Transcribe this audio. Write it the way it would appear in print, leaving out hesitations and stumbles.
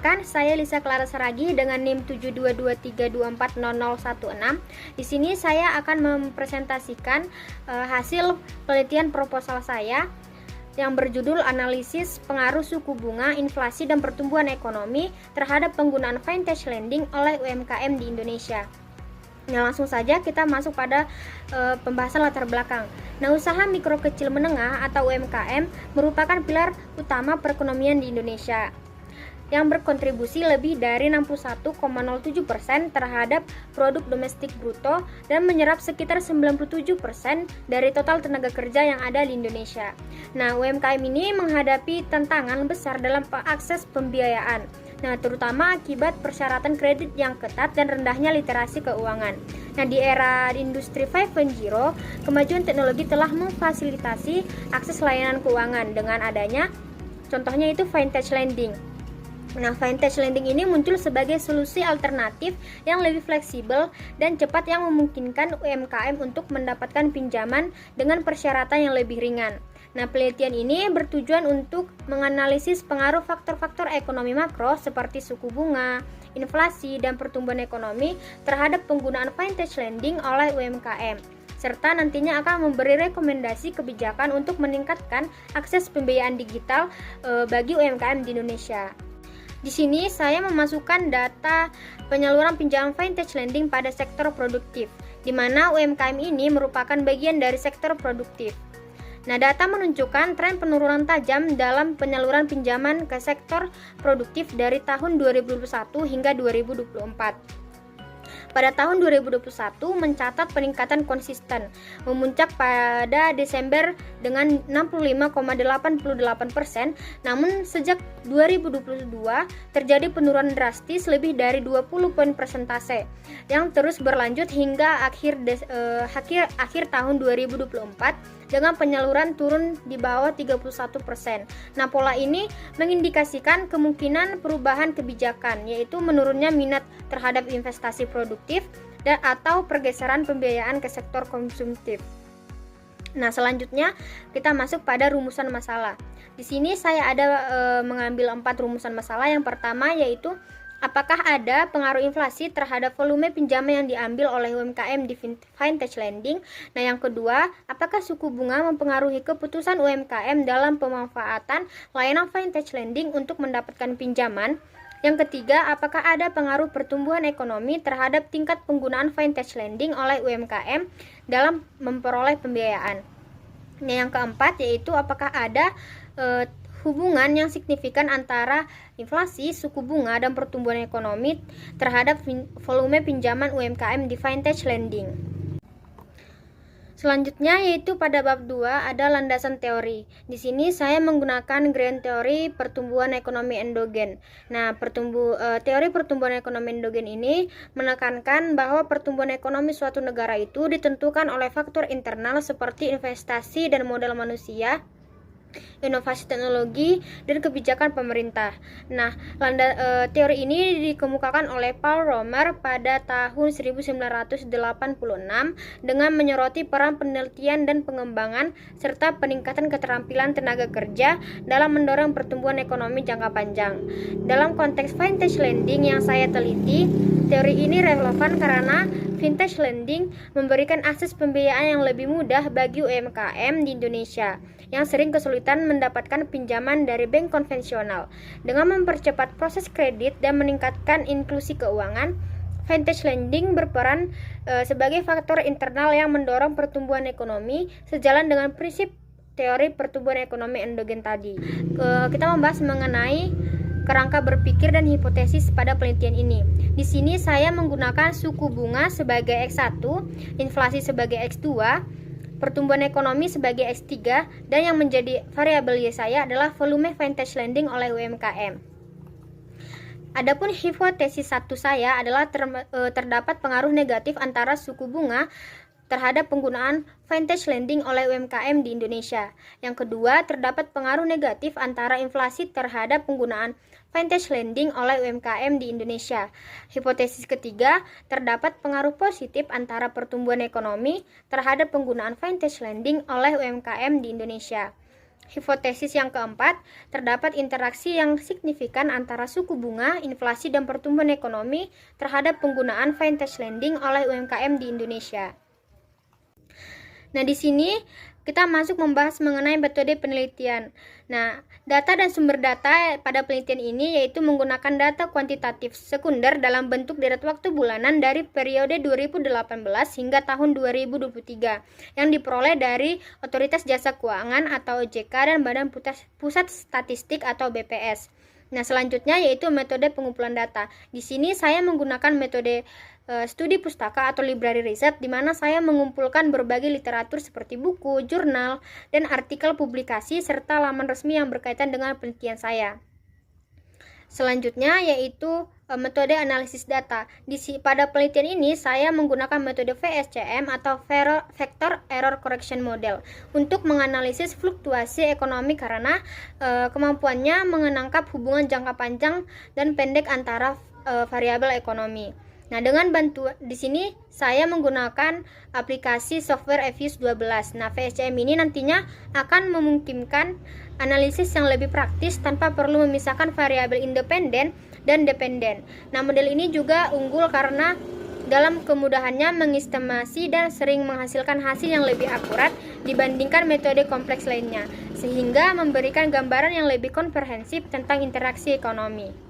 Perkenalkan, saya Lisa Clara Saragi dengan NIM 722324016. Di sini saya akan mempresentasikan hasil penelitian proposal saya yang berjudul Analisis Pengaruh Suku Bunga, Inflasi, dan Pertumbuhan Ekonomi terhadap Penggunaan Vintage Lending oleh UMKM di Indonesia. Nah, langsung saja kita masuk pada pembahasan latar belakang. Nah, usaha mikro kecil menengah atau UMKM merupakan pilar utama perekonomian di Indonesia yang berkontribusi lebih dari 61,07% terhadap produk domestik bruto dan menyerap sekitar 97% dari total tenaga kerja yang ada di Indonesia. Nah, UMKM ini menghadapi tantangan besar dalam akses pembiayaan. Nah, terutama akibat persyaratan kredit yang ketat dan rendahnya literasi keuangan. Nah, di era industri 5.0, kemajuan teknologi telah memfasilitasi akses layanan keuangan dengan adanya contohnya itu vintage lending. Nah, vintage lending ini muncul sebagai solusi alternatif yang lebih fleksibel dan cepat yang memungkinkan UMKM untuk mendapatkan pinjaman dengan persyaratan yang lebih ringan. Nah, penelitian ini bertujuan untuk menganalisis pengaruh faktor-faktor ekonomi makro seperti suku bunga, inflasi, dan pertumbuhan ekonomi terhadap penggunaan vintage lending oleh UMKM, serta nantinya akan memberi rekomendasi kebijakan untuk meningkatkan akses pembiayaan digital bagi UMKM di Indonesia. Di sini saya memasukkan data penyaluran pinjaman vintage lending pada sektor produktif, di mana UMKM ini merupakan bagian dari sektor produktif. Nah, data menunjukkan tren penurunan tajam dalam penyaluran pinjaman ke sektor produktif dari tahun 2021 hingga 2024. Pada tahun 2021 mencatat peningkatan konsisten, memuncak pada Desember dengan 65,88%, namun sejak 2022 terjadi penurunan drastis lebih dari 20 poin persentase yang terus berlanjut hingga akhir tahun 2024 dengan penyaluran turun di bawah 31%. Nah, pola ini mengindikasikan kemungkinan perubahan kebijakan, yaitu menurunnya minat terhadap investasi produktif dan atau pergeseran pembiayaan ke sektor konsumtif. Nah, selanjutnya kita masuk pada rumusan masalah. Di sini saya ada mengambil 4 rumusan masalah. Yang pertama yaitu apakah ada pengaruh inflasi terhadap volume pinjaman yang diambil oleh UMKM di vintage lending? Nah, yang kedua, apakah suku bunga mempengaruhi keputusan UMKM dalam pemanfaatan layanan vintage lending untuk mendapatkan pinjaman? Yang ketiga, apakah ada pengaruh pertumbuhan ekonomi terhadap tingkat penggunaan vintage lending oleh UMKM dalam memperoleh pembiayaan? Nah, yang keempat yaitu apakah ada hubungan yang signifikan antara inflasi, suku bunga, dan pertumbuhan ekonomi terhadap volume pinjaman UMKM di vintage lending. Selanjutnya yaitu pada bab 2 ada landasan teori. Di sini saya menggunakan grand teori pertumbuhan ekonomi endogen. Nah, teori pertumbuhan ekonomi endogen ini menekankan bahwa pertumbuhan ekonomi suatu negara itu ditentukan oleh faktor internal seperti investasi dan modal manusia, inovasi teknologi, dan kebijakan pemerintah. Nah, teori ini dikemukakan oleh Paul Romer pada tahun 1986 dengan menyoroti peran penelitian dan pengembangan serta peningkatan keterampilan tenaga kerja dalam mendorong pertumbuhan ekonomi jangka panjang. Dalam konteks vintage lending yang saya teliti, teori ini relevan karena vintage lending memberikan akses pembiayaan yang lebih mudah bagi UMKM di Indonesia yang sering kesulitan mendapatkan pinjaman dari bank konvensional. Dengan mempercepat proses kredit dan meningkatkan inklusi keuangan, vintage lending berperan sebagai faktor internal yang mendorong pertumbuhan ekonomi sejalan dengan prinsip teori pertumbuhan ekonomi endogen tadi. Kita membahas mengenai kerangka berpikir dan hipotesis pada penelitian ini. Di sini saya menggunakan suku bunga sebagai X1, inflasi sebagai X2, pertumbuhan ekonomi sebagai X3, dan yang menjadi variabel Y saya adalah volume vintage lending oleh UMKM. Adapun hipotesis 1 saya adalah terdapat pengaruh negatif antara suku bunga terhadap penggunaan vintage lending oleh UMKM di Indonesia. Yang kedua, terdapat pengaruh negatif antara inflasi terhadap penggunaan vintage lending oleh UMKM di Indonesia. Hipotesis ketiga, terdapat pengaruh positif antara pertumbuhan ekonomi terhadap penggunaan vintage lending oleh UMKM di Indonesia. Hipotesis yang keempat, terdapat interaksi yang signifikan antara suku bunga, inflasi, dan pertumbuhan ekonomi terhadap penggunaan vintage lending oleh UMKM di Indonesia. Nah, di sini kita masuk membahas mengenai metode penelitian. Nah, data dan sumber data pada penelitian ini yaitu menggunakan data kuantitatif sekunder dalam bentuk deret waktu bulanan dari periode 2018 hingga tahun 2023 yang diperoleh dari Otoritas Jasa Keuangan atau OJK dan Badan Pusat Statistik atau BPS. Nah, selanjutnya yaitu metode pengumpulan data. Di sini saya menggunakan metode studi pustaka atau library research, di mana saya mengumpulkan berbagai literatur seperti buku, jurnal, dan artikel publikasi serta laman resmi yang berkaitan dengan penelitian saya. Selanjutnya yaitu metode analisis data. Pada penelitian ini saya menggunakan metode VSCM atau Vector Error Correction Model untuk menganalisis fluktuasi ekonomi karena kemampuannya menangkap hubungan jangka panjang dan pendek antara variabel ekonomi. Nah, dengan di sini saya menggunakan aplikasi software EViews 12. Nah, VSCM ini nantinya akan memungkinkan analisis yang lebih praktis tanpa perlu memisahkan variabel independen dan dependen. Nah, model ini juga unggul karena dalam kemudahannya mengestimasi dan sering menghasilkan hasil yang lebih akurat dibandingkan metode kompleks lainnya, sehingga memberikan gambaran yang lebih komprehensif tentang interaksi ekonomi.